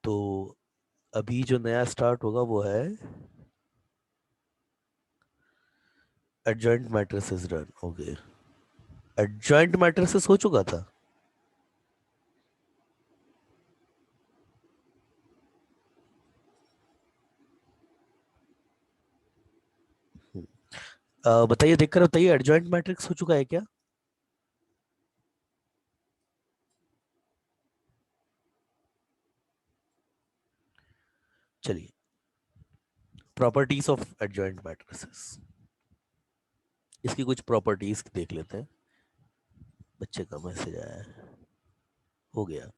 तो अभी जो नया स्टार्ट होगा वो है adjoint matrices run. Okay, adjoint matrices हो चुका था। बताइए, देखकर बताइए, एडजॉइंट मैट्रिक्स हो चुका है क्या? चलिए, प्रॉपर्टीज ऑफ एडजॉइंट मैट्रिसेस, इसकी कुछ प्रॉपर्टीज देख लेते हैं। बच्चे का मैसेज आया है, हो गया।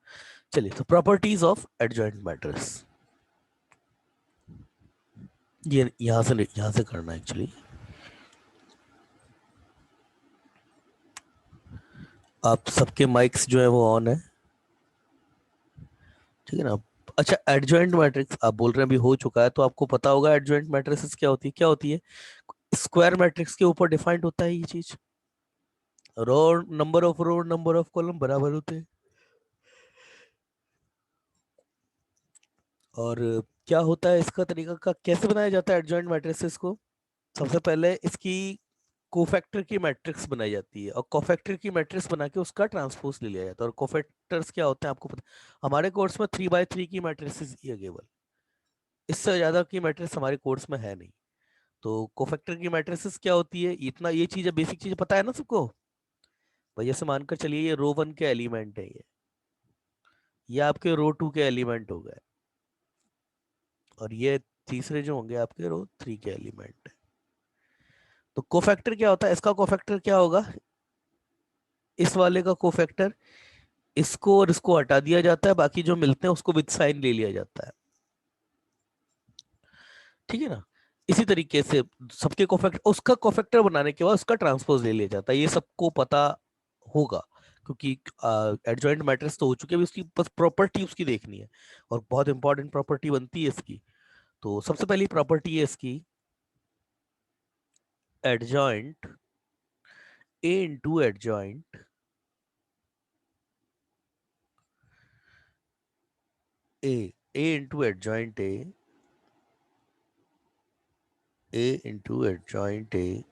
चलिए, तो प्रॉपर्टीज ऑफ एडजॉइंट मैट्रिक्स, ये यहाँ से करना है एक्चुअली। आप सबके माइक्स जो है वो ऑन है, ठीक है ना? अच्छा, एडजॉइंट मैट्रिक्स आप बोल रहे हैं अभी हो चुका है, तो आपको पता होगा एडजॉइंट मैट्रिसेस क्या होती है। क्या होती है? स्क्वायर मैट्रिक्स के ऊपर डिफाइंड होता है ये चीज। रो, नंबर ऑफ कॉलम बराबर होते हैं। और क्या होता है इसका तरीका, का कैसे बनाया जाता है एडजॉइंट मैट्रिसेस को? सबसे पहले इसकी कोफैक्टर की मैट्रिक्स बनाई जाती है, और कोफैक्टर की मैट्रिक्स बना के उसका ट्रांसपोज ले लिया जाता है। और कोफैक्टर्स क्या होते हैं आपको पता? हमारे कोर्स में 3 बाय 3 की मैट्रिसेस ही है केवल, इससे ज्यादा की मैट्रिक्स हमारे कोर्स में है नहीं। तो कोफैक्टर की मैट्रिसेस क्या होती है, इतना ये चीज, बेसिक चीज पता है ना सबको? भैया से मानकर चलिए ये रो 1 के एलिमेंट है, ये आपके रो 2 के एलिमेंट हो गए, और ये तीसरे जो होंगे आपके रो 3 के एलिमेंट है। तो कोफैक्टर क्या होता है? इसका कोफैक्टर क्या होगा? इस वाले का कोफैक्टर, इसको और इसको हटा दिया जाता है, बाकी जो मिलते हैं उसको विद साइन ले लिया जाता है, ठीक है ना? इसी तरीके से सबके कोफैक्टर, उसका कोफैक्टर बनाने के बाद उसका ट्रांसपोज ले लिया जाता है। ये सबको पता होगा, क्योंकि एडजॉइंट मैट्रिक्स तो हो चुके हैं, अभी उसकी बस प्रॉपर्टी उसकी देखनी है, और बहुत इंपॉर्टेंट प्रॉपर्टी बनती है इसकी। तो सबसे पहली प्रॉपर्टी है इसकी, adjoint A into adjoint A, A into adjoint A into adjoint A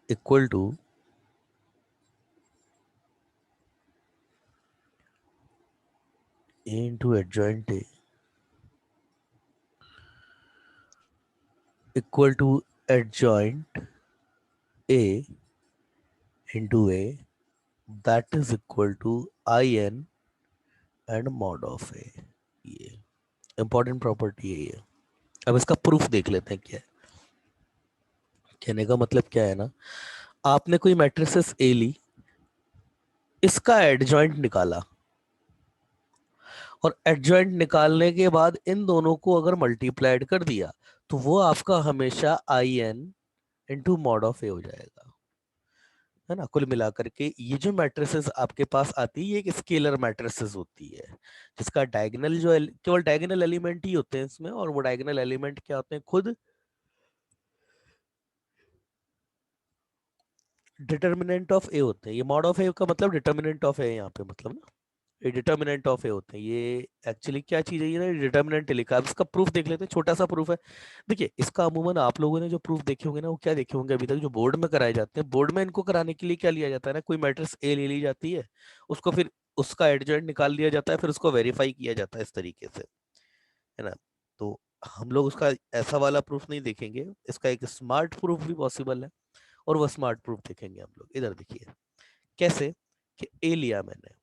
equal to A into adjoint A equal to adjoint A into A, that is equal to I N and mod of A. ये important property है ये। अब इसका proof देख लेते हैं क्या है। कहने का मतलब क्या है ना, आपने कोई मैट्रिसेस ए ली, इसका एडजॉइंट निकाला, और एडजॉइंट निकालने के बाद इन दोनों को अगर मल्टीप्लाइड कर दिया, तो वो आपका हमेशा I N into mod of A हो जाएगा, है ना? कुल मिलाकर के ये जो मैट्रिसेस आपके पास आती है, ये एक स्केलर मैट्रिसेस होती है, जिसका डायगोनल जो केवल डायगोनल एलिमेंट ही होते हैं इसमें, और वो डायगोनल एलिमेंट क्या होते हैं? खुद डिटर्मिनेंट ऑफ ए होते हैं। ये मॉड ऑफ ए का मतलब डिटर्मिनेंट ऑफ ए यहाँ पे मतलब ना, ये डिटर्मिनेंट ऑफ ए होते हैं। ये एक्चुअली क्या चीज है, ये ना डिटर्मिनेंट लिखा है। अब इसका प्रूफ देख लेते हैं, छोटा सा प्रूफ है। देखिए, इसका अमूमन आप लोगों ने जो प्रूफ देखे होंगे ना, वो क्या देखे होंगे अभी तक, जो बोर्ड में कराए जाते हैं। बोर्ड में इनको कराने के लिए क्या लिया जाता है ना, कोई मैट्रिक्स ए ले ली जाती है, उसको फिर उसका एडजॉइंट निकाल लिया जाता है, फिर उसको वेरीफाई किया जाता है इस तरीके से, है ना? तो हम लोग उसका ऐसा वाला प्रूफ नहीं देखेंगे, इसका एक स्मार्ट प्रूफ भी पॉसिबल है, और वो स्मार्ट प्रूफ देखेंगे हम लोग। इधर देखिए कैसे, कि ए लिया मैंने,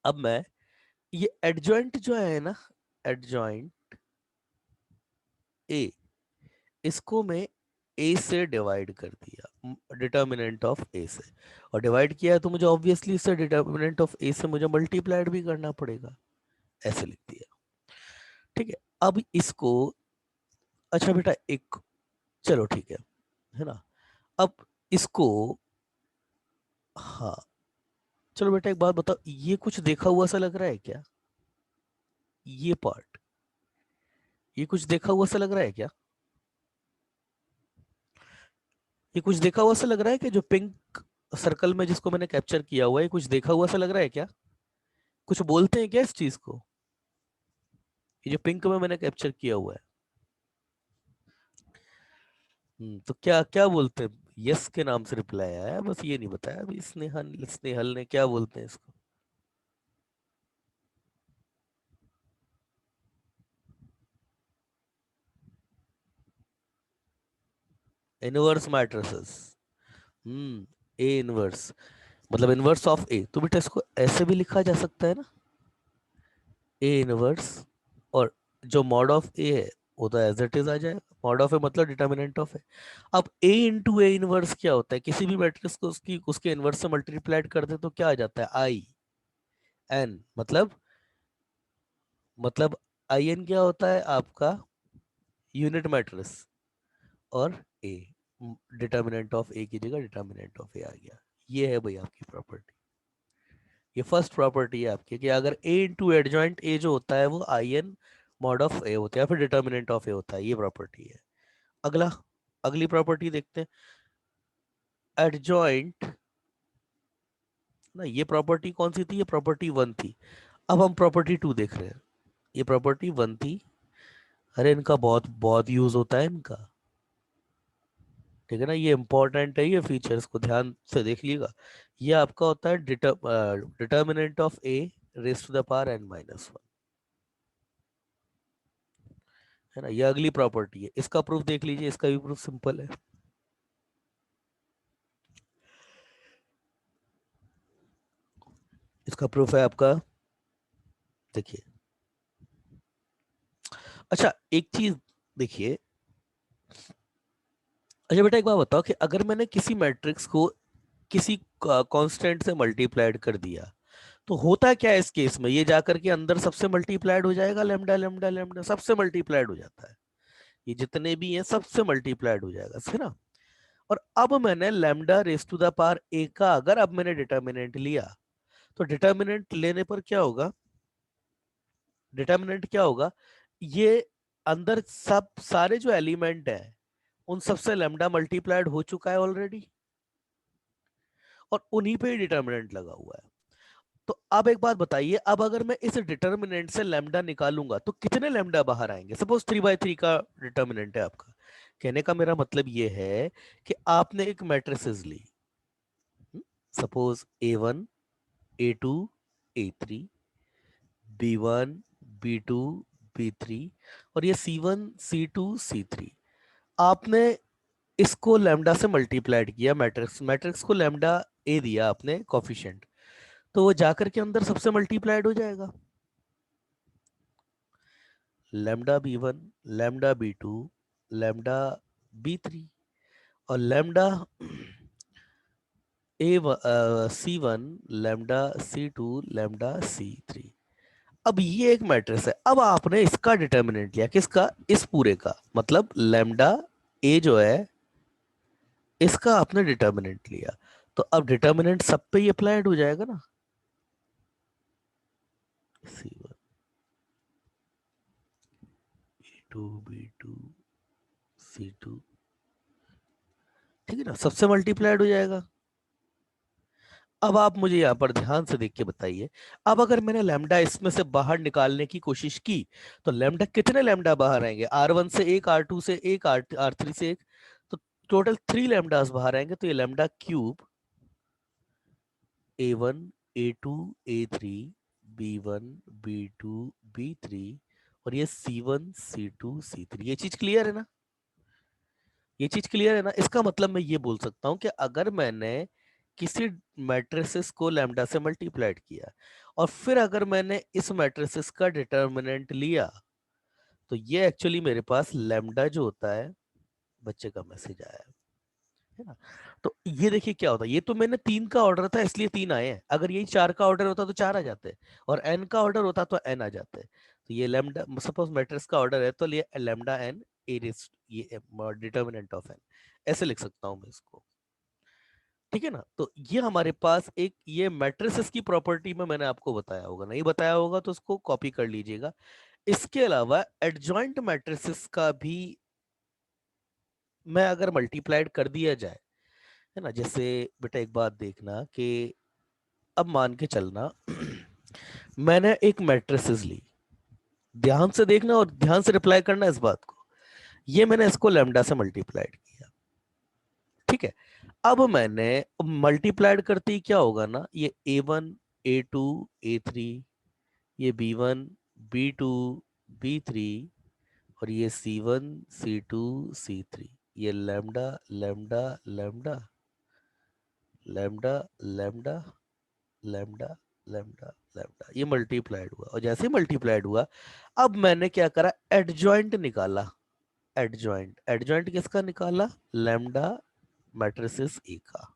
अब मैं ये एडजॉइंट जो है ना, एडजॉइंट ए, इसको मैं ए से डिवाइड कर दिया, डिटर्मिनेंट ऑफ ए से, और डिवाइड किया है तो मुझे ऑब्वियसली इससे डिटर्मिनेंट ऑफ ए से मुझे मल्टीप्लाइड भी करना पड़ेगा, ऐसे लिख दिया, ठीक है? अब इसको, अच्छा बेटा एक, चलो ठीक है ना? अब इसको, हाँ, चलो बेटा एक बात बताओ, ये कुछ देखा हुआ सा लग रहा है क्या? ये पार्ट, ये कुछ देखा हुआ सा लग रहा है क्या? ये कुछ देखा हुआ सा लग रहा है कि जो पिंक सर्कल में जिसको मैंने कैप्चर किया हुआ है, कुछ देखा हुआ सा लग रहा है क्या? कुछ बोलते हैं क्या इस चीज को? ये जो पिंक में मैंने कैप्चर किया हुआ है, तो क्या क्या बोलते हैं? यस के नाम से रिप्लाई आया है, बस ये नहीं बताया अभी स्नेहल स्नेहल ने क्या बोलते हैं इसको। Inverse matrices. ए इनवर्स मतलब इनवर्स ऑफ ए, तो बेटा इसको ऐसे भी लिखा जा सकता है ना, ए इनवर्स, और जो मॉड ऑफ ए है वो तो एज इट इज आ जाएगा। मॉड ऑफ ए मतलब डिटर्मिनेंट ऑफ ए। अब ए इंटू ए इनवर्स क्या होता है? किसी भी मैट्रिक्स को उसकी उसके इनवर्स से मल्टीप्लाइड कर दे तो क्या आ जाता है? आई एन, मतलब आई एन क्या होता है आपका? यूनिट मैट्रिक्स, और ए डिटर्मिनेंट ऑफ ए की जगह डिटर्मिनेंट ऑफ ए आ गया। ये है भाई आपकी प्रॉपर्टी। ये फर्स्ट प्रॉपर्टी है आपकी कि अगर ए इंटू एडजॉइंट ए जो होता है वो आई एन मॉड ऑफ ए होता है या फिर डिटर्मिनेंट ऑफ ए होता है। ये प्रॉपर्टी है। अगला, अगली प्रॉपर्टी देखते हैं, एडजॉइंट ना। ये प्रॉपर्टी कौन सी थी? ये प्रॉपर्टी वन थी। अब हम प्रॉपर्टी टू देख रहे हैं। ये प्रॉपर्टी वन थी। अरे इनका बहुत बहुत यूज होता है इनका, ठीक है ना। ये इंपॉर्टेंट है, ये फीचर्स को ध्यान से देख लीजिएगा। ये आपका होता है determinant of A raise to the power n minus one, है ना। ये अगली प्रॉपर्टी है। इसका प्रूफ देख लीजिए, इसका भी प्रूफ सिंपल है। इसका प्रूफ है आपका, देखिए। अच्छा एक चीज देखिए, अच्छा बेटा एक बात बताओ कि अगर मैंने किसी मैट्रिक्स को किसी कांस्टेंट से मल्टीप्लाइड कर दिया तो होता क्या है इस केस में? ये जाकर के अंदर सबसे मल्टीप्लाइड हो जाएगा, लेमडा लेमडा लेमडा सबसे मल्टीप्लाइड हो जाता है। ये जितने भी हैं सबसे मल्टीप्लाइड हो जाएगा, है ना। और अब मैंने lambda raise to the power A का अगर अब मैंने डिटर्मिनेंट लिया, तो डिटर्मिनेंट लेने पर क्या होगा? डिटर्मिनेंट क्या होगा? ये अंदर सब सारे जो एलिमेंट है उन सबसे लैम्डा मल्टीप्लाइड हो चुका है ऑलरेडी, और उन्हीं पे ही डिटर्मिनेंट लगा हुआ है। तो अब एक बात बताइए, अब अगर मैं इस डिटर्मिनेंट से लैम्डा निकालूंगा तो कितने लैम्डा बाहर आएंगे? सपोज 3/3 का डिटर्मिनेंट है आपका। कहने का मेरा मतलब ये है कि आपने एक मैट्रिसेस ली, suppose A1 A2 A3 B1 B2 B3, और ये C1 C2 C3। आपने इसको लैम्डा से मल्टीप्लाइड किया, मैट्रिक्स मैट्रिक्स को लैम्डा ए दिया आपने कोफिशिएंट, तो वो जाकर के अंदर सबसे मल्टीप्लाइड हो जाएगा। Lambda B1 lambda B2 lambda B3 और lambda C1 lambda C2 lambda C3। अब ये एक मैट्रिक्स है। अब आपने इसका डिटर्मिनेंट लिया, किसका? इस पूरे का, मतलब लैम्डा ए जो है इसका आपने डिटर्मिनेंट लिया, तो अब डिटर्मिनेंट सब पे ही अप्लाइड हो जाएगा ना। C1 B2 B2 C2, ठीक है ना, सबसे मल्टीप्लाइड हो जाएगा। अब आप मुझे यहाँ पर ध्यान से देख के बताइए, अब अगर मैंने लैम्डा इसमें से बाहर निकालने की कोशिश की तो लैम्डा कितने लैम्डा बाहर आएंगे? R1 से एक, R2 से एक, R3 से एक, तो टोटल 3 लैम्डास बाहर आएंगे। तो ये lambda cube A1 A2 A3 B1 B2 B3 और ये C1 C2 C3, ये चीज क्लियर है ना? ये चीज क्लियर है ना? इसका मतलब मैं ये बोल सकता हूं कि अगर मैंने किसी मैट्रिसेस को लैम्डा से मल्टीप्लाइड किया और फिर अगर मैंने इस मैट्रिसेस का डिटर्मिनेंट लिया, तो ये एक्चुअली मेरे पास लैम्डा जो होता है, बच्चे का मैसेज आया है ना। तो ये देखिए क्या होता है, ये तो मैंने 3 का ऑर्डर था इसलिए 3 आए हैं। अगर यही 4 का ऑर्डर होता तो 4 आ जाते, और n का ऑर्डर होता तो n आ जाते। तो ये लैम्डा, सपोज मैट्रिक्स का ऑर्डर है तो ये लैम्डा n ए रेस, ये डिटर्मिनेंट ऑफ n, ऐसे लिख सकता हूं मैं इसको, ठीक है ना। तो ये हमारे पास एक, ये मैट्रिसेस की प्रॉपर्टी में मैंने आपको बताया होगा, नहीं बताया होगा तो उसको कॉपी कर लीजिएगा। इसके अलावा एडजॉइंट मैट्रिसेस का भी मैं अगर मल्टीप्लाइड कर दिया जाए, है ना, जैसे बेटा एक बात देखना कि अब मान के चलना मैंने एक मैट्रिसेस ली, ध्यान से देखना और ध्यान से रिप्लाई करना इस बात को। ये मैंने इसको लैम्डा से मल्टीप्लाइड किया, ठीक है। अब मैंने मल्टीप्लाइड करते ही क्या होगा ना, ये A1 A2 A3, ये B1 B2 B3, और ये C1 C2 C3, ये lambda lambda lambda lambda lambda lambda lambda lambda, ये मल्टीप्लाइड हुआ। और जैसे मल्टीप्लाइड हुआ, अब मैंने क्या करा, एडजॉइंट निकाला। एडजॉइंट, एडजॉइंट किसका निकाला, लैम्डा मैट्रिसेस ए का।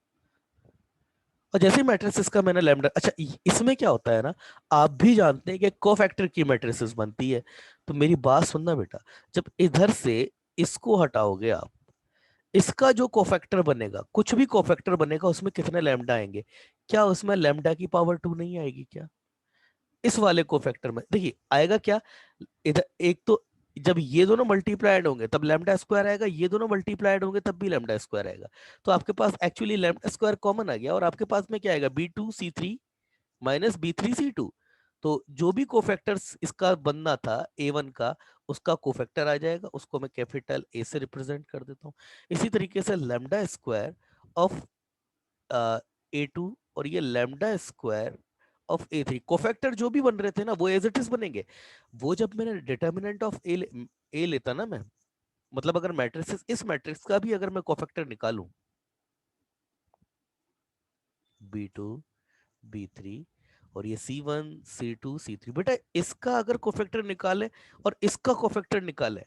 और जैसे मैट्रिसेस का मैंने लैम्डा, अच्छा इसमें क्या होता है ना, आप भी जानते हैं कि कोफैक्टर की मैट्रिसेस बनती है। तो मेरी बात सुनना बेटा, जब इधर से इसको हटाओगे आप, इसका जो कोफैक्टर बनेगा, कुछ भी कोफैक्टर बनेगा, उसमें कितने लैम्डा आएंगे, क्या उसमें लैम्डा की पावर 2 नहीं आएगी क्या? इस वाले कोफैक्टर में देखिए आएगा क्या, इधर एक तो जब ये दोनों मल्टीप्लाइड होंगे तब लैम्डा स्क्वायर आएगा, ये दोनों मल्टीप्लाइड होंगे तब भी लैम्डा स्क्वायर आएगा। तो आपके पास एक्चुअली लैम्डा स्क्वायर कॉमन आ गया, और आपके पास में क्या आएगा, B2C3 माइनस B3C2। तो जो भी कोफैक्टर्स इसका बनना था A1 का, उसका कोफैक्टर आ जाएगा, उसको मैं कैपिटल A से रिप्रेजेंट कर देता हूँ। इसी तरीके से लैम्डा स्क्वायर ऑफ A2 और ये lambda square of A3, cofactor जो भी बन रहे थे ना वो एज इट इज बनेंगे। वो जब मैंने डिटर्मिनेंट ऑफ ए लेता ना मैं, मतलब अगर मैट्रिक्स, इस मैट्रिक्स का भी अगर मैं कोफैक्टर निकालूं, B2 B3 और ये C1 C2 C3, बेटा इसका अगर कोफैक्टर निकाले और इसका कोफैक्टर निकाले,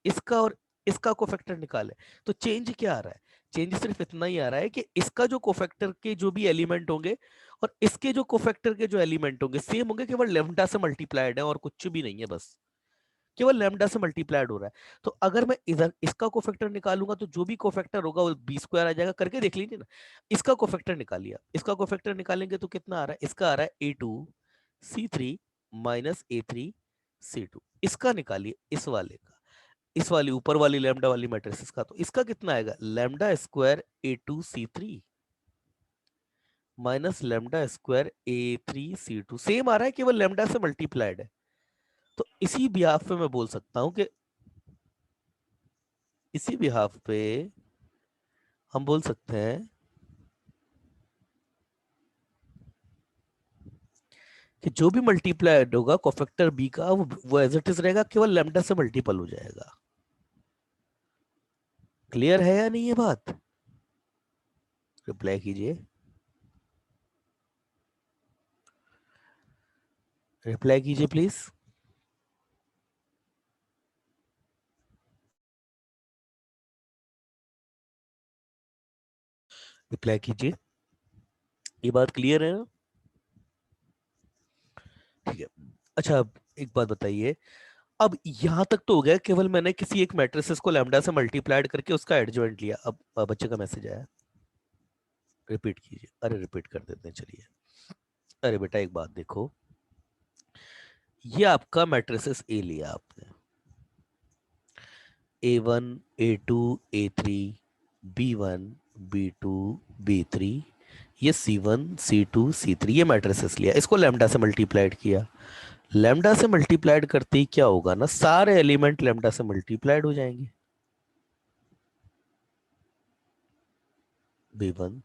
इसका और इसका कोफैक्टर निकाले, तो चेंज क्या आ रहा है, चेंज सिर्फ इतना ही आ रहा है कि इसका जो कोफैक्टर के जो भी एलिमेंट होंगे और इसके जो कोफैक्टर के जो एलिमेंट होंगे सेम होंगे, केवल लैम्डा से मल्टीप्लाइड है और कुछ भी नहीं है, बस केवल लैम्डा से मल्टीप्लाइड हो रहा है। तो अगर मैं इधर इसका कोफैक्टर निकालूंगा तो जो भी कोफैक्टर होगा वो बी स्क्वायर आ जाएगा, करके देख लीजिए ना। इसका कोफैक्टर निकाल लिया, इसका कोफैक्टर निकालेंगे तो कितना आ रहा है, इसका आ रहा है A2C3 माइनस A3C2। इसका निकालिए इस वाले का, इस वाली ऊपर वाली लैम्डा वाली मैट्रिक्स का, तो इसका कितना आएगा, lambda square A2C3 minus lambda square A3C2, same आ रहा है, केवल लैम्डा से मल्टीप्लाइड है। तो इसी बिहाफ पे मैं बोल सकता हूं कि, इसी बिहाफ पे हम बोल सकते हैं कि जो भी मल्टीप्लाइड होगा कोफैक्टर बी का, वो एज इट इज रहेगा, केवल लैम्डा से मल्टीपल हो जाएगा। क्लियर है या नहीं ये बात? रिप्लाई कीजिए, रिप्लाई कीजिए प्लीज। रिप्लाई कीजिए, ये बात क्लियर है ना? ठीक है। अच्छा अब एक बात बताइए, अब यहां तक तो हो गया, केवल मैंने किसी एक मैट्रिसेस को लैम्डा से मल्टीप्लाइड करके उसका एडजॉइंट लिया। अब बच्चे का मैसेज आया, रिपीट कीजिए। अरे रिपीट कर देते हैं चलिए। अरे बेटा एक बात देखो, ये आपका मैट्रिसेस ए लिया आपने, A1 A2 A3 B1 B2 B3, ये C1 C2 C3, ये मैट्रिसेस लिया, इसको लैम्डा से मल्टीप्लाइड किया। लैम्डा से मल्टीप्लाइड करते ही क्या होगा ना, सारे एलिमेंट लैम्डा से मल्टीप्लाइड हो जाएंगे। B1,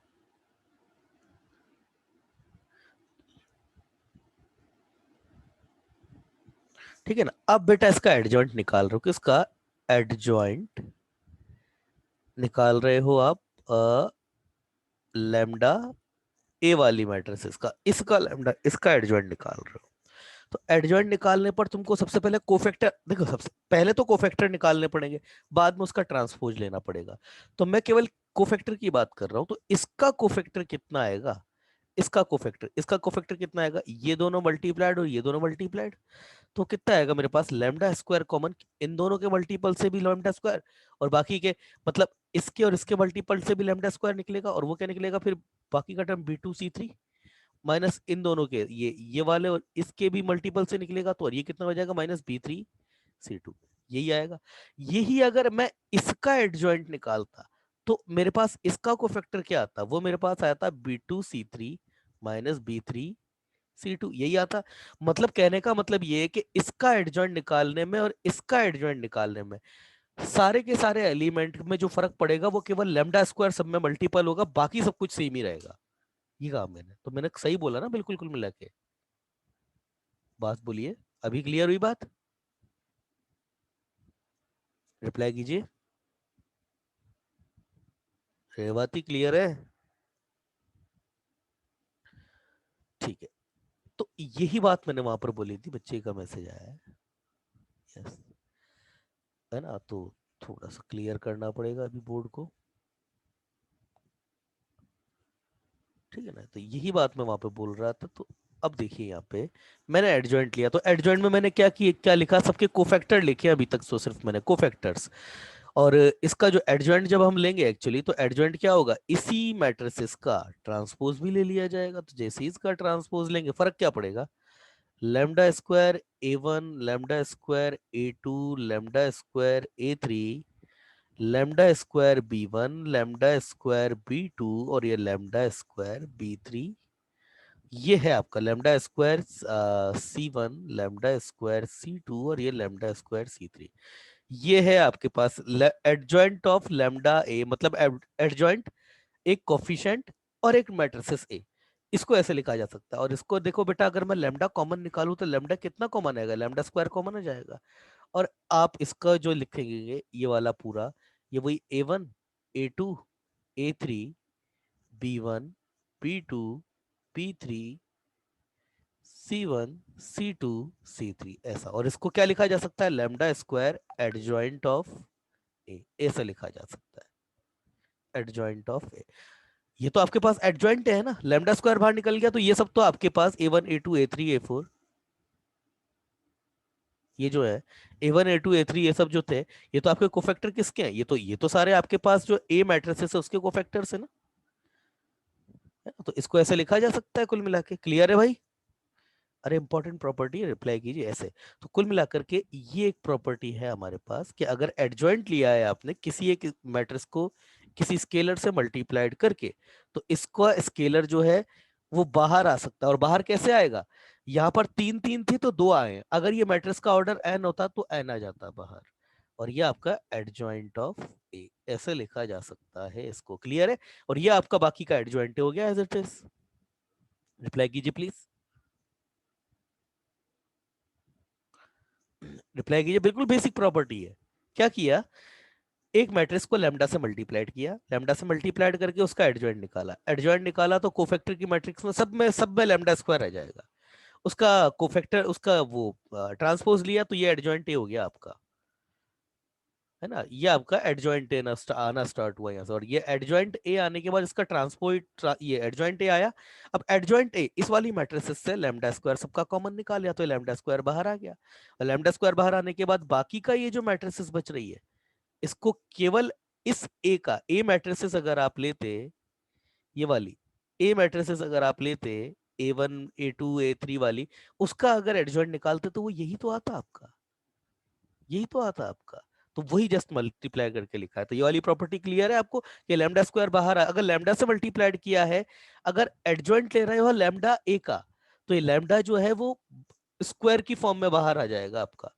ठीक है ना। अब बेटा इसका एडजॉइंट निकाल रहे हो, किसका एडजॉइंट निकाल रहे हो आप, लैम्डा ए वाली मैट्रिसेस का, इसका लैम्डा, इसका एडजॉइंट निकाल रहे हो। तो एडजॉइंट निकालने पर तुमको सबसे पहले कोफैक्टर, देखो सबसे पहले तो कोफैक्टर निकालने पड़ेंगे, बाद में उसका ट्रांसपोज लेना पड़ेगा। तो मैं केवल कोफैक्टर की बात कर रहा हूं, तो इसका कोफैक्टर कितना आएगा, इसका कोफैक्टर कितना आएगा, ये दोनों मल्टीप्लाइड और ये दोनों मल्टीप्लाइड, तो कितना आएगा मेरे पास, लैम्डा स्क्वायर कॉमन, इन दोनों के मल्टीपल से भी लैम्डा स्क्वायर, और बाकी के मतलब इसके और इसके मल्टीपल से भी लैम्डा स्क्वायर निकलेगा, और वो क्या निकलेगा फिर, बाकी का टर्म B2C3 माइनस इन दोनों के ये वाले और इसके भी मल्टीपल से निकलेगा, तो और ये कितना हो जाएगा, -B3C2, यही आएगा। यही अगर मैं इसका एडजॉइंट निकालता तो मेरे पास इसका कोफैक्टर क्या आता, वो मेरे पास आया था B2C3 माइनस B3 C2 यही आता। मतलब कहने का मतलब ये है कि इसका एडजॉइंट निकालने में और इसका एडजॉइंट निकालने में सारे के सारे एलिमेंट में जो फर्क पड़ेगा वो केवल लैम्डा स्क्वायर सब में मल्टीपल होगा, बाकी सब कुछ सेम ही रहेगा। ये कहा मैंने, तो मैंने सही बोला ना बिल्कुल कुल मिला के। बात बोलिए, अभी क्लियर हुई बात? रिप्लाई कीजिए। रेवाती क्लियर है? ठीक है। तो यही बात मैंने वहां पर बोली थी, बच्चे का मैसेज आया है। यस, है ना? तो थोड़ा सा क्लियर करना पड़ेगा अभी बोर्ड को, ठीक है ना? तो यही बात मैं वहां पे बोल रहा था। तो अब देखिए यहाँ पे मैंने एडजॉइंट लिया, तो एडजॉइंट में मैंने क्या लिखा, सबके कोफैक्टर लिखे अभी तक, तो सिर्फ मैंने कोफैक्टर्स। और इसका जो एडजॉइंट जब हम लेंगे एक्चुअली, तो एडजॉइंट क्या होगा, इसी मैट्रिसेस का ट्रांसपोज भी ले लिया जाएगा। तो जैसे ही इसका ट्रांसपोज लेंगे, फर्क क्या पड़ेगा, lambda square A1, lambda square A2, lambda square A3, lambda square B1, lambda square B2, और ये लैम्डा स्क्वायर B3। ये है आपका lambda square C1, lambda square C2, और ये लैम्डा स्क्वायर C3। ये है आपके पास एडजॉइंट ऑफ लैम्डा ए, मतलब एडजॉइंट एक कोफिशिएंट और एक मैट्रिसेस ए। इसको ऐसे लिखा जा सकता है। और इसको देखो बेटा, अगर मैं लैम्डा कॉमन निकालूं तो लैम्डा कितना कॉमन आएगा, लैम्डा स्क्वायर कॉमन हो जाएगा। और आप इसका जो लिखेंगे ये वाला पूरा, ये वही A1, A2, A3, B1, B2, B3, C1, C2, C3, ऐसा। और इसको क्या लिखा जा सकता है, लैम्डा स्क्वायर एडजॉइंट ऑफ ए, ऐसा लिखा जा सकता है, एडजॉइंट ऑफ ए। ये तो आपके पास एडजॉइंट है ना, लैम्डा स्क्वायर बाहर निकल गया, तो ये सब तो आपके पास A1, A2, A3, A4, ये जो है A1, A2, A3, ये सब जो थे, ये तो आपके कोफैक्टर किसके हैं, ये तो सारे आपके पास जो ए मैट्रिसेस है उसके कोफैक्टर्स है ना। है ना? तो इसको ऐसे लिखा जा सकता है कुल मिला के। क्लियर है भाई? अरे इंपॉर्टेंट प्रॉपर्टी है, रिप्लाई कीजिए ऐसे। तो कुल मिलाकर के ये एक प्रॉपर्टी है हमारे पास कि अगर एडजॉइंट लिया है आपने किसी एक मैट्रिक्स को किसी स्केलर से मल्टीप्लाइड करके, तो इसका स्केलर जो है वो बाहर आ सकता है। और बाहर कैसे आएगा, यहाँ पर तीन तीन थी तो दो आए, अगर ये मैट्रिक्स का ऑर्डर एन होता तो एन आ जाता बाहर। और ये आपका एडजॉइंट ऑफ ए, ऐसे लिखा जा सकता है इसको। क्लियर है? और ये आपका बाकी का एडजॉइंट हो गया एज इट इज। रिप्लाई कीजिए प्लीज। रिप्लाई कीजिए, बिल्कुल बेसिक प्रॉपर्टी है। क्या किया, एक मैट्रिक्स को लैम्डा से मल्टीप्लाइड किया, लैम्डा से मल्टीप्लाइड करके उसका एडजॉइंट निकाला, एडजॉइंट निकाला तो कोफैक्टर की मैट्रिक्स में सब में लैम्डा स्क्वायर आ जाएगा। उसका कोफैक्टर, उसका वो ट्रांसपोज लिया, तो ये एडजॉइंट ए हो गया आपका। है ना? ये आपका एडजॉइंट ए आना स्टार्ट हुआ यहाँ से। और ये एडजॉइंट ए आने के बाद इसका ये एडजॉइंट ए आया। अब एडजॉइंट ए इस वाली मैट्रिक्स से लैम्डा स्क्वायर सबका कॉमन निकाल लिया, तो लैम्डा स्क्वायर बाहर आ गया। और लैम्डा स्क्वायर बाहर आने के बाद बाकी का ये जो मैट्रिक्स बच रही है, इसको केवल इस ए का, ए मैट्रिसेस अगर आप लेते, ये वाली ए मैट्रिसेस अगर आप लेते, A1, A2, A3 वाली, उसका अगर एडजॉइंट निकालते तो वो यही तो आता आपका, यही तो आता आपका। तो वही जस्ट मल्टीप्लाई करके लिखा है। तो ये वाली प्रॉपर्टी क्लियर है आपको कि लैम्डा स्क्वायर बाहर अगर लैम्डा से मल्टीप्लाइड किया है, अगर एडजॉइंट ले रहे हो लैम्डा ए का, तो ये लैम्डा जो है वो स्क्वायर की फॉर्म में बाहर आ जाएगा आपका।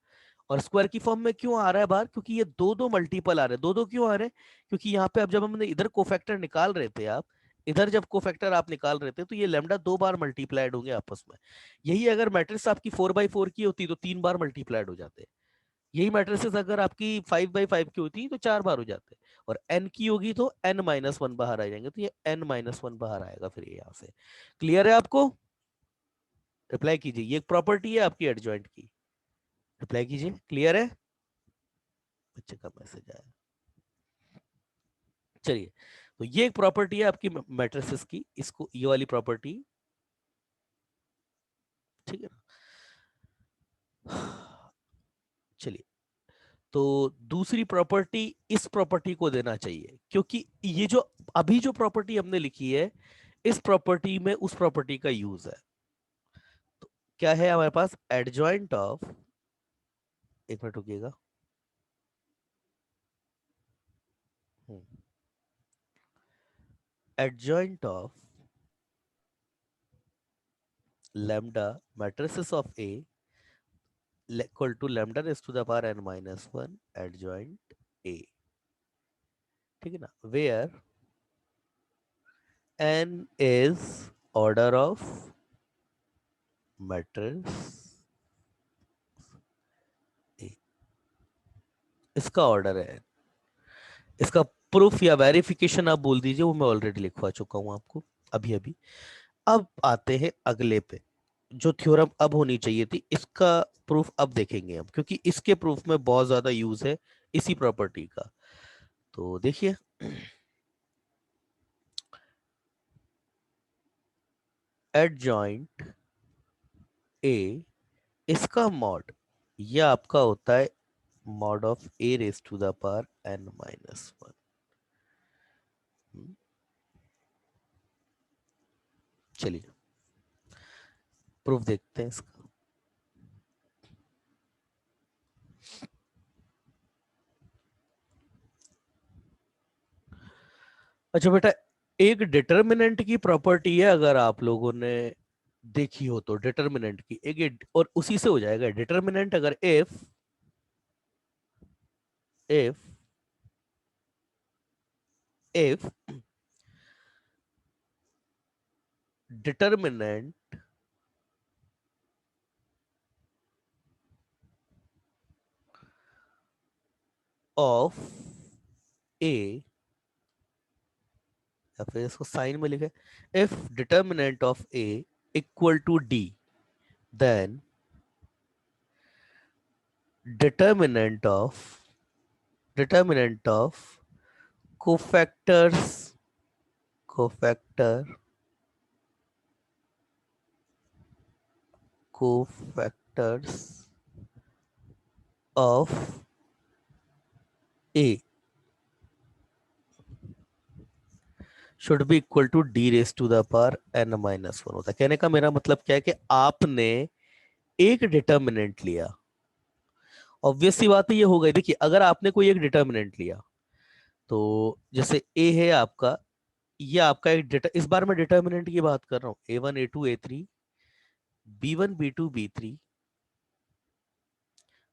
और स्क्वायर की फॉर्म में क्यों आ रहा है बाहर, क्योंकि ये दो दो मल्टीपल आ रहे हैं। दो दो क्यों आ रहे हैं, क्योंकि यहाँ पे अब जब हमने इधर कोफैक्टर निकाल रहे थे आप, इधर जब कोफैक्टर आप निकाल रहे थे, तो ये लैम्डा दो बार मल्टीप्लाइड होंगे आपस में। यही अगर मैट्रिक्स आपकी 4x4 की होती तो तीन बार मल्टीप्लाइड हो जाते। यही मैट्रिसेस अगर आपकी 5x5 की होती तो चार बार हो जाते। और एन की होगी तो n-1 बाहर आ जाएंगे, तो ये n-1 बाहर आएगा फिर ये यहाँ से। क्लियर है आपको? रिप्लाई कीजिए, ये एक प्रॉपर्टी है आपकी एडजॉइंट की। रिप्लाई कीजिए, क्लियर है? बच्चे का मैसेज आया। चलिए, तो ये एक प्रॉपर्टी है आपकी मैट्रिसेस की, इसको ये वाली प्रॉपर्टी, ठीक है ना? चलिए, तो दूसरी प्रॉपर्टी इस प्रॉपर्टी को देना चाहिए, क्योंकि ये जो अभी जो प्रॉपर्टी हमने लिखी है, इस प्रॉपर्टी में उस प्रॉपर्टी का यूज है। तो क्या है हमारे पास, एडजॉइंट ऑफ, एक मिनट रुकिएगा, adjoint of lambda matrices of A equal to lambda raised to the power n minus 1 adjoint A, ठीक है ना, where n is order of matrix A, इसका ऑर्डर है, इसका प्रूफ या वेरिफिकेशन आप बोल दीजिए, वो मैं ऑलरेडी लिखवा चुका हूं आपको अभी अभी। अब आते हैं अगले पे, जो थ्योरम अब होनी चाहिए थी, इसका प्रूफ अब देखेंगे हम, क्योंकि इसके प्रूफ में बहुत ज्यादा यूज है इसी प्रॉपर्टी का। तो देखिए, एडजॉइंट ए, इसका मॉड, ये आपका होता है mod of A raise to the power n minus 1। चलिए प्रूफ देखते हैं इसका। अच्छा बेटा, एक डिटर्मिनेंट की प्रॉपर्टी है, अगर आप लोगों ने देखी हो तो, डिटर्मिनेंट की और उसी से हो जाएगा डिटर्मिनेंट, अगर if if determinant of A, या फिर इसको साइन में लिखे, if determinant of A equal to D, then determinant of cofactors cofactor cofactors of A should be equal to D raise to the power n minus 1 होता है। कहने का मेरा मतलब क्या है कि आपने एक डिटर्मिनेंट लिया, ऑब्वियस सी बात है ये हो गई। देखिए, अगर आपने कोई एक डिटर्मिनेंट लिया, तो जैसे ए है आपका, ये आपका एक डेटा, इस बार मैं डिटर्मिनेंट की बात कर रहा हूँ, A1 A2 A3 B1 B2 B3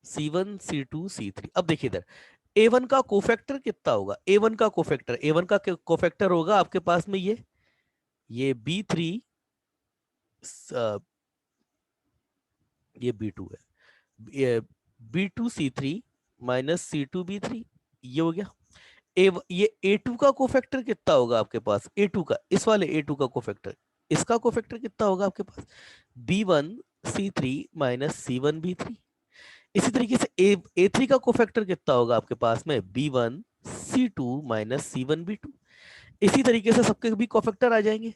C1 C2 C3। अब देखिए इधर A1 का कोफैक्टर कितना होगा, A1 का कोफैक्टर होगा आपके पास में ये B3, ये B2 है, ये B2 C3 minus C2 B3, ये हो गया। ये A2 का कोफैक्टर कितना होगा आपके पास, A2 का, इस वाले A2 का कोफैक्टर, इसका कोफैक्टर कितना होगा आपके पास, B1 C3 minus C1 B3। इसी तरीके से A3 का कोफैक्टर कितना होगा आपके पास में, B1 C2 minus C1 B2। इसी तरीके से सबके भी कोफैक्टर आ जाएंगे,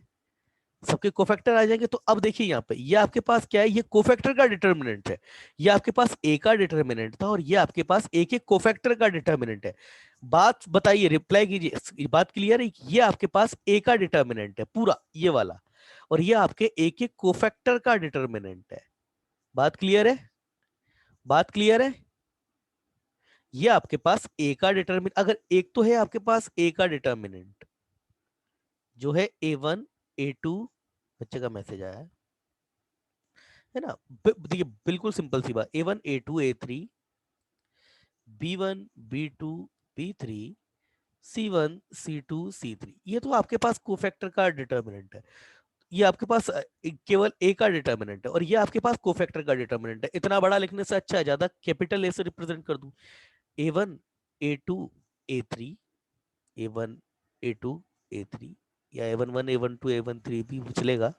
तो अब देखिए यहाँ पे, ये आपके पास क्या है, ये कोफैक्टर का डिटर्मिनेंट है, ये आपके पास ए का डिटर्मिनेंट था, और ये आपके पास ए के कोफैक्टर का डिटर्मिनेंट है। बात बताइए, रिप्लाई कीजिए, बात क्लियर है? ये आपके पास ए का डिटर्मिनेंट है पूरा ये वाला, और ये आपके ए के कोफैक्टर का डिटर्मिनेंट है। बात क्लियर है? बात क्लियर है? ये आपके पास ए का डिटर्मिनेंट, अगर एक तो है आपके पास ए का डिटर्मिनेंट जो है A1 A2, बच्चे का मैसेज आया है ना, देखिए बिल्कुल सिंपल सी बात, A1 A2 A3 B1 B2 B3 C1 C2 C3, ये तो आपके पास कोफैक्टर का डिटर्मिनेंट है। ये आपके पास केवल ए का डिटर्मिनेंट है, और ये आपके पास कोफैक्टर का डिटर्मिनेंट है। इतना बड़ा लिखने से अच्छा है ज्यादा कैपिटल ए से रिप्रेजेंट कर दूं, A1 A2 A3 A1 A2 A3, या A11 A12 A13 भी चलेगा,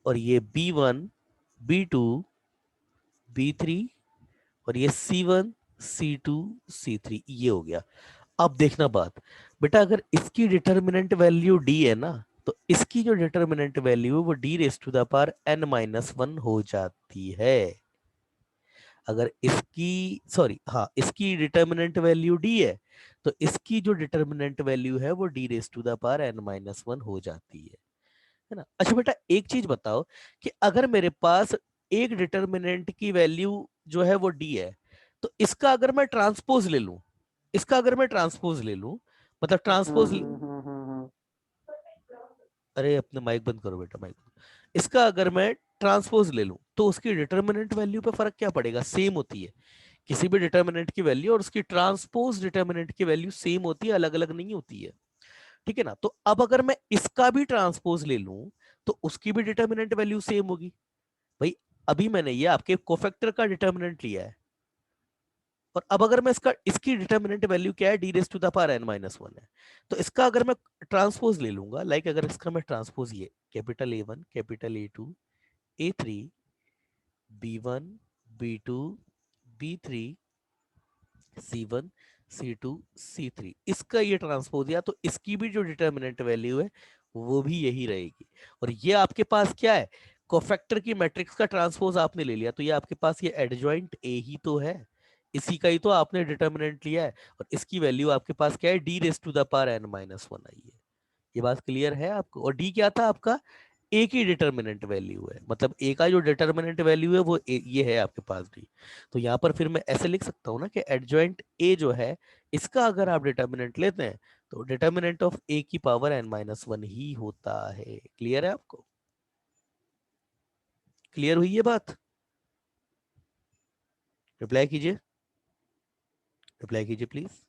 और ये B1 B2 B3 और ये C1 C2 C3, ये हो गया। अब देखना बात बेटा, अगर इसकी डिटर्मिनेंट वैल्यू D है ना, तो इसकी जो डिटर्मिनेंट वैल्यू है वो D raise to the power n minus 1 हो जाती है। अगर इसकी, सॉरी हाँ, इसकी डिटर्मिनेंट वैल्यू D है, तो इसकी जो डिटर्मिनेंट वैल्यू है वो D raise to the power n minus 1 हो जाती है ना। अच्छा बेटा, एक चीज बताओ कि अगर मेरे पास एक डिटर्मिनेंट की वैल्यू जो है वो D है, तो इसका अगर मैं ट्रांसपोज ले लूं, मतलब ट्रांसपोज, अरे अपने माइक बंद करो बेटा, माइक। इसका अगर मैं ट्रांसपोज ले लूं तो उसकी डिटर्मिनेंट वैल्यू पे फर्क क्या पड़ेगा? सेम होती है। किसी भी डिटर्मिनेंट की वैल्यू और उसकी ट्रांसपोज डिटर्मिनेंट की वैल्यू सेम होती है, अलग अलग नहीं होती है। ठीक है ना? तो अब अगर मैं इसका भी ट्रांसपोज ले लूं तो उसकी भी डिटर्मिनेंट वैल्यू सेम होगी। भाई अभी मैंने ये आपके कोफैक्टर का डिटर्मिनेंट लिया है, और अब अगर मैं इसकी डिटर्मिनेंट वैल्यू क्या है? D raise to the power n minus one है। तो इसका अगर मैं ट्रांसपोज ले लूंगा, लाइक अगर इसका मैं ट्रांसपोज ये capital A1 capital A2 A3 B1 B2 B3 C1 C2 C3, इसका ये ट्रांसपोज दिया, तो इसकी भी जो डिटर्मिनेंट वैल्यू है वो भी यही रहेगी। और ये आपके पास क्या है? कोफैक्टर की मैट्रिक्स का ट्रांसपोज आपने ले लिया, तो ये आपके पास ये एडजॉइंट ए ही तो है, इसी का ही तो आपने डिटर्मिनेंट लिया है। और इसकी वैल्यू आपके पास क्या है? D raise to the power n minus one I है। ये बात क्लियर है आपको? और डी क्या था आपका? ए की डिटर्मिनेंट वैल्यू है, मतलब ए का जो डिटर्मिनेंट वैल्यू है वो ये है आपके पास डी। तो यहाँ पर फिर मैं ऐसे लिख सकता हूँ ना कि एडजॉइंट ए जो है, इसका अगर आप डिटर्मिनेंट लेते हैं तो डिटर्मिनेंट ऑफ ए की पावर n माइनस वन ही होता है। क्लियर है आपको? क्लियर हुई ये बात? रिप्लाई कीजिए, रिप्लाई कीजिए प्लीज,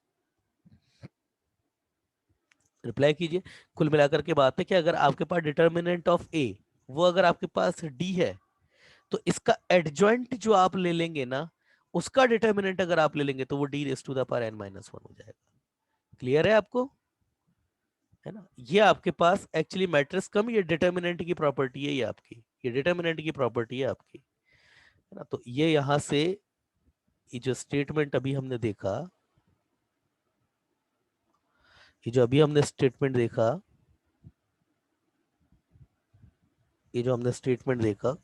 रिप्लाई कीजिए। कुल मिलाकर के बात है कि अगर आपके पास डिटर्मिनेंट ऑफ ए वो अगर आपके पास डी है, तो इसका एडजॉइंट जो आप ले लेंगे ना, उसका डिटर्मिनेंट अगर आप ले लेंगे तो वो D raise to the power n minus one हो जाएगा। क्लियर है आपको? है ना? ये आपके पास एक्चुअली मैट्रिक्स कम, ये डिटर्मिनेंट की प्रॉपर्टी है, ये आपकी, ये डिटर्मिनेंट की प्रॉपर्टी है आपकी। है ना? तो ये यहां से ये जो स्टेटमेंट अभी हमने देखा, ये जो अभी हमने स्टेटमेंट देखा, ये जो हमने स्टेटमेंट देखा,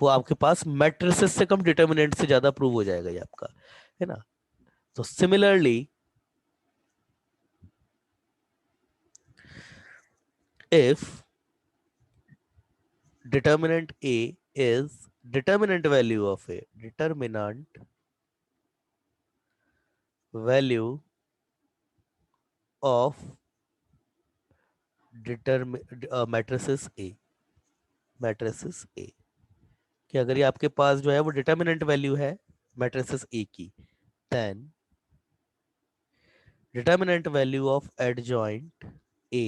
वो आपके पास मैट्रिसेस से कम डिटर्मिनेंट से ज्यादा प्रूव हो जाएगा ये आपका। है ना? तो similarly if determinant A is determinant value of A, determinant value of matrices A, matrices A, कि अगर ये आपके पास जो है वो डिटर्मिनेंट वैल्यू है matrices A की, then determinant value of adjoint A,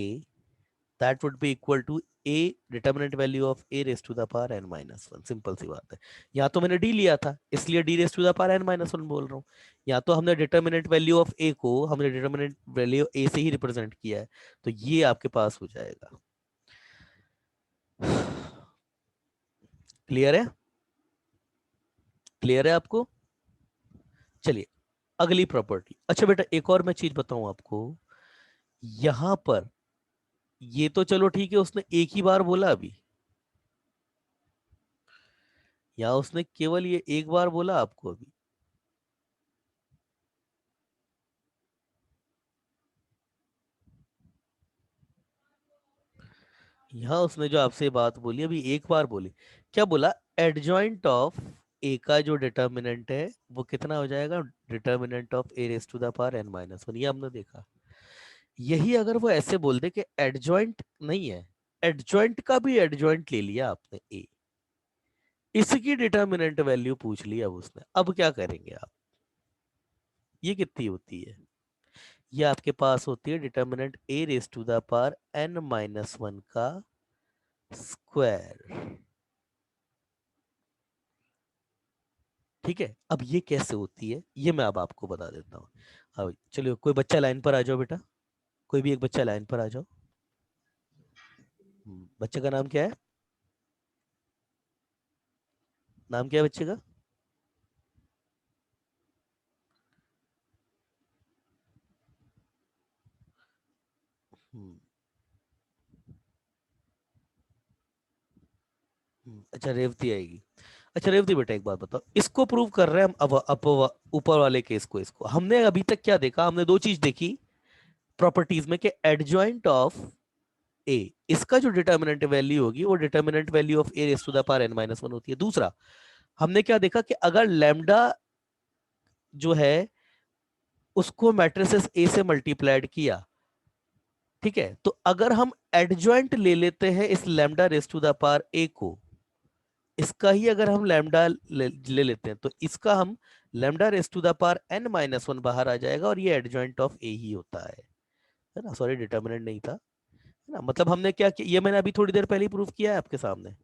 that would be equal to A determinant value of A raised to the power n minus one. Simple सी बात है। यहाँ तो मैंने D लिया था इसलिए D raised to the power n minus one बोल रहा हूँ। यहाँ तो हमने डिटर्मिनेंट वैल्यू ऑफ A को हमने डिटर्मिनेंट वैल्यू A से ही रिप्रेजेंट किया है, तो ये आपके पास हो जाएगा। क्लियर है? क्लियर है आपको? चलिए अगली प्रॉपर्टी। अच्छा बेटा एक और मैं चीज बताऊं आपको, यहां पर ये तो चलो ठीक है, उसने एक ही बार बोला अभी, यहाँ उसने केवल ये एक बार बोला आपको अभी। यहाँ उसने जो आपसे बात बोली अभी एक बार बोली, क्या बोला? एडजॉइंट ऑफ ए का जो डिटर्मिनेंट है वो कितना हो जाएगा? Determinant of A raise to the power n minus one. ये हमने देखा। यही अगर वो ऐसे बोल दे कि एडजॉइंट नहीं है, एडजॉइंट का भी एडजॉइंट ले लिया आपने ए, इसकी डिटर्मिनेंट वैल्यू पूछ लिया अब उसने, अब क्या करेंगे आप? ये कितनी होती है? ये आपके पास होती है determinant A raise to the power n minus one का स्क्वायर। ठीक है? अब ये कैसे होती है ये मैं अब आपको बता देता हूँ। अब चलिए कोई बच्चा लाइन पर आ जाओ बेटा, कोई भी एक बच्चा लाइन पर आ जाओ। बच्चे का नाम क्या है? नाम क्या है बच्चे का? हम्म, अच्छा रेवती आएगी। अच्छा रेवती बेटा एक बात बताओ, इसको प्रूव कर रहे हैं हम, अब ऊपर वाले केस को, इसको हमने अभी तक क्या देखा? हमने दो चीज देखी प्रॉपर्टीज में, कि एडजॉइंट ऑफ ए, इसका जो डिटर्मिनेंट वैल्यू होगी वो determinant value of A raise to the power n minus one होती है। दूसरा हमने क्या देखा कि अगर लैम्डा जो है उसको मैट्रिसेस ए से मल्टीप्लाइड किया, ठीक है, तो अगर हम एडजॉइंट ले लेते हैं इस lambda raise to the power A को, इसका ही अगर हम लैम्डा ले लेते हैं तो इसका हम lambda raise to the power n minus one बाहर आ जाएगा और ये एडजॉइंट ऑफ ए ही होता है ना। सॉरी, डिटर्मिनेंट नहीं था, है ना। मतलब हमने क्या किया, ये मैंने अभी थोड़ी देर पहले ही प्रूव किया है आपके सामने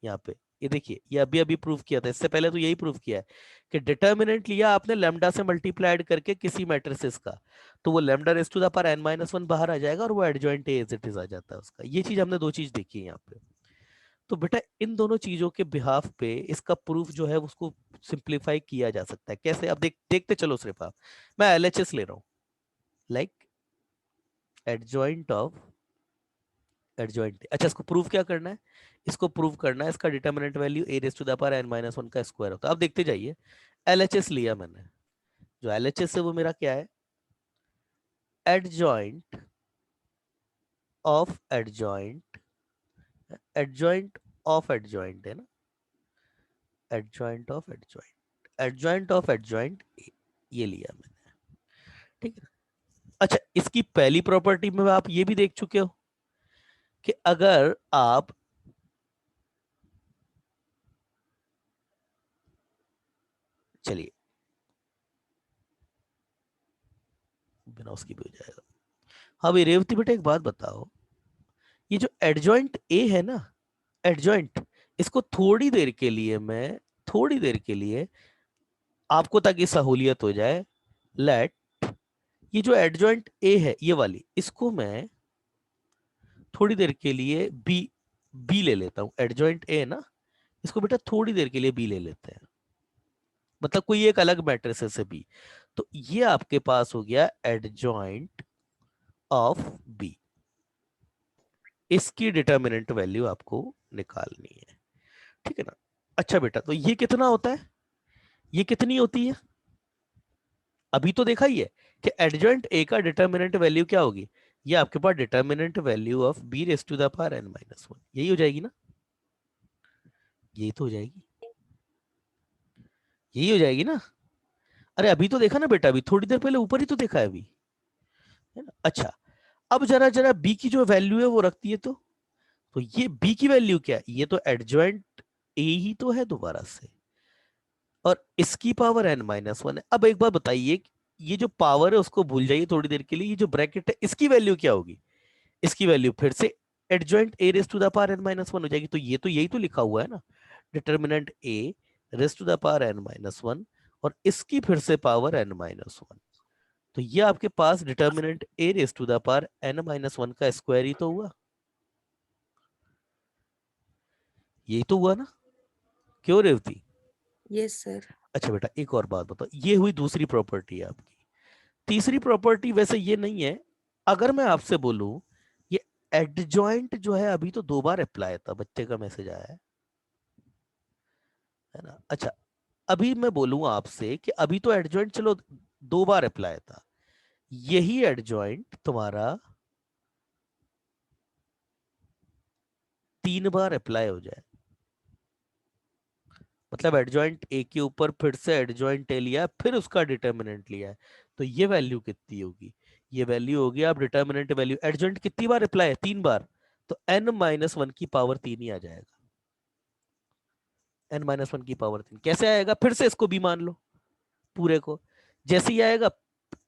यहाँ पे। ये देखिए, ये अभी अभी प्रूव किया था, इससे पहले तो यही प्रूव किया है कि डिटर्मिनेंट लिया आपने लैम्डा से मल्टीप्लाइड करके किसी मैट्रिसेस का, तो वो lambda raise to the power n minus one बाहर आ जाएगा और वो adjoint A as it is आ जाता है उसका। ये चीज हमने दो चीज देखी है यहाँ पे। तो बेटा इन दोनों चीजों के बिहाफ पे इसका प्रूफ जो है उसको सिंप्लीफाई किया जा सकता है कैसे। अब देखते चलो सिर्फ आप, मैं एलएचएस ले रहा हूँ, लाइक एडजॉइंट ऑफ एडजॉइंट। अच्छा, इसको प्रूव क्या करना है, इसको प्रूव करना है इसका determinant value A raise to the power n minus one का स्क्वायर होता है। अब देखते जाइए, एलएचएस लिया मैंने, जो एलएचएस है वो मेरा क्या है, adjoint of adjoint, adjoint of adjoint है ना, adjoint of adjoint, adjoint of adjoint, ये लिया मैंने, ठीक है। अच्छा, इसकी पहली प्रॉपर्टी में आप ये भी देख चुके हो कि अगर आप चलिए बिना उसकी भी हो जाएगा। हाँ भाई रेवती बेटा, एक बात बताओ, ये जो एडजॉइंट ए है ना, एडजॉइंट, इसको थोड़ी देर के लिए मैं, थोड़ी देर के लिए आपको ताकि सहूलियत हो जाए, लेट, ये जो एडजॉइंट ए है ये वाली, इसको मैं थोड़ी देर के लिए बी, बी ले लेता हूं। एडजॉइंट ए ना, इसको बेटा थोड़ी देर के लिए बी ले लेते हैं, मतलब कोई एक अलग मैट्रिक्स है बी। तो ये आपके पास हो गया एडजॉइंट ऑफ बी। इसकी डिटर्मिनेंट वैल्यू आपको निकालनी है, ठीक है ना। अच्छा बेटा, तो ये कितना होता है, ये कितनी होती है, अभी तो देखा ही है कि एडजॉइंट ए का डिटर्मिनेंट वैल्यू क्या होगी, ये आपके पास determinant value of B raise to the power n minus one, यही हो जाएगी ना, यही तो हो जाएगी, यही हो जाएगी ना। अरे अभी तो देखा ना बेटा, अभी थोड़ी देर पहले ऊपर ही तो देखा है अभी, है ना। अच्छा, अब जरा जरा बी की जो वैल्यू है वो रखती है तो ये बी की वैल्यू क्या है, ये तो एडजॉइंट ए ही तो है दोबारा से, और इसकी पावर n माइनस वन है। अब एक बार बताइए, ये जो पावर है उसको भूल जाइए थोड़ी देर के लिए, ये जो ब्रैकेट है इसकी वैल्यू क्या होगी, इसकी वैल्यू फिर से adjoint A raise to the power n minus one हो जाएगी। तो ये तो यही तो लिखा हुआ है ना, determinant A raise to the power n minus one और इसकी फिर से पावर n माइनस वन। तो ये आपके पास determinant A raise to the power n minus one का स्क्वायर ही तो हुआ, यही तो हुआ ना, क्यों रेवती। Yes sir. अच्छा बेटा, एक और बात बताओ, ये हुई दूसरी प्रॉपर्टी है आपकी। तीसरी प्रॉपर्टी वैसे ये नहीं है, अगर मैं आपसे बोलूं ये एडजॉइंट जो है अभी तो दो बार अप्लाई था, बच्चे का मैसेज आया है ना। अच्छा, अभी मैं बोलूं आपसे कि अभी तो एडजॉइंट चलो दो बार अप्लाई था, यही एडजॉइंट तुम्हारा तीन बार अप्लाई हो जाए, मतलब एडजॉइंट ए के ऊपर फिर से एडजॉइंट ए लिया फिर उसका डिटर्मिनेंट लिया है, तो ये वैल्यू कितनी होगी, ये वैल्यू होगी, आप डिटर्मिनेंट वैल्यू, एडजॉइंट कितनी बार अप्लाई है, तीन बार, तो n माइनस वन की पावर तीन ही आ जाएगा, n माइनस वन की पावर तीन कैसे आएगा, फिर से इसको भी मान लो पूरे को, जैसे ही आएगा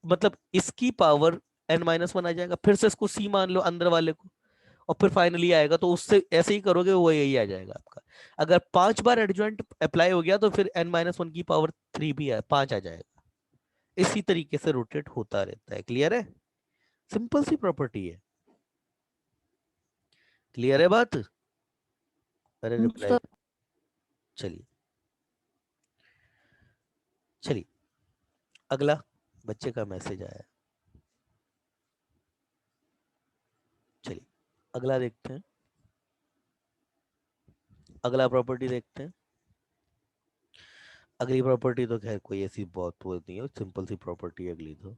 मतलब इसकी पावर n माइनस वन आ जाएगा, फिर से इसको c मान लो अंदर वाले को, और फिर फाइनली आएगा, तो उससे ऐसे ही करोगे वो यही आ जाएगा आपका। अगर पांच बार एडजॉइंट अप्लाई हो गया तो फिर n माइनस वन की पावर थ्री भी है, पांच आ जाएगा। इसी तरीके से रोटेट होता रहता है, क्लियर है, सिंपल सी प्रॉपर्टी है, क्लियर है बात। अरे रिप्लाई, सर चलिए चलिए, अगला बच्चे का मैसेज आया, चलिए अगला देखते हैं, अगला प्रॉपर्टी देखते हैं। अगली प्रॉपर्टी तो खैर कोई ऐसी बहुत वो नहीं है, सिंपल सी प्रॉपर्टी है अगली तो,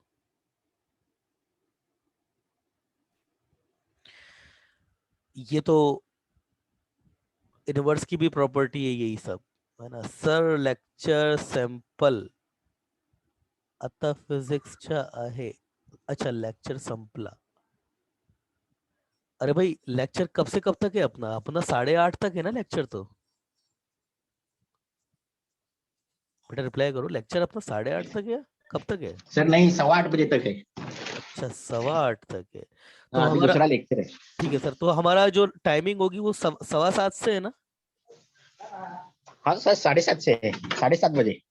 ये तो इनवर्स की भी प्रॉपर्टी है यही सब, है ना। सर लेक्चर सॅम्पल आता फिजिक्सच्या आहे, अच्छा लेक्चर संपला, अरे भाई लेक्चर कब से कब तक है अपना? अपना 8:30 तक है ना लेक्चर तो। बेटा रिप्लाई करो, लेक्चर अपना 8:30 तक है, कब तक है? सर नहीं, 8:15 बजे तक है। अच्छा 8:15 तक है। तो हाँ, अभी हमारा दूसरा लेक्चर है। ठीक है सर, तो हमारा जो टाइमिंग होगी वो 7:15 से है ना? हाँ सर, 7:30 से है, 7:30 बजे।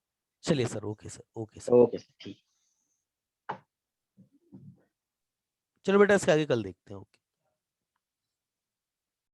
चलिए sir, okay sir, okay sir. Okay sir, ठीक। चलो बेटा इसके आगे कल देखते हैं। ओके।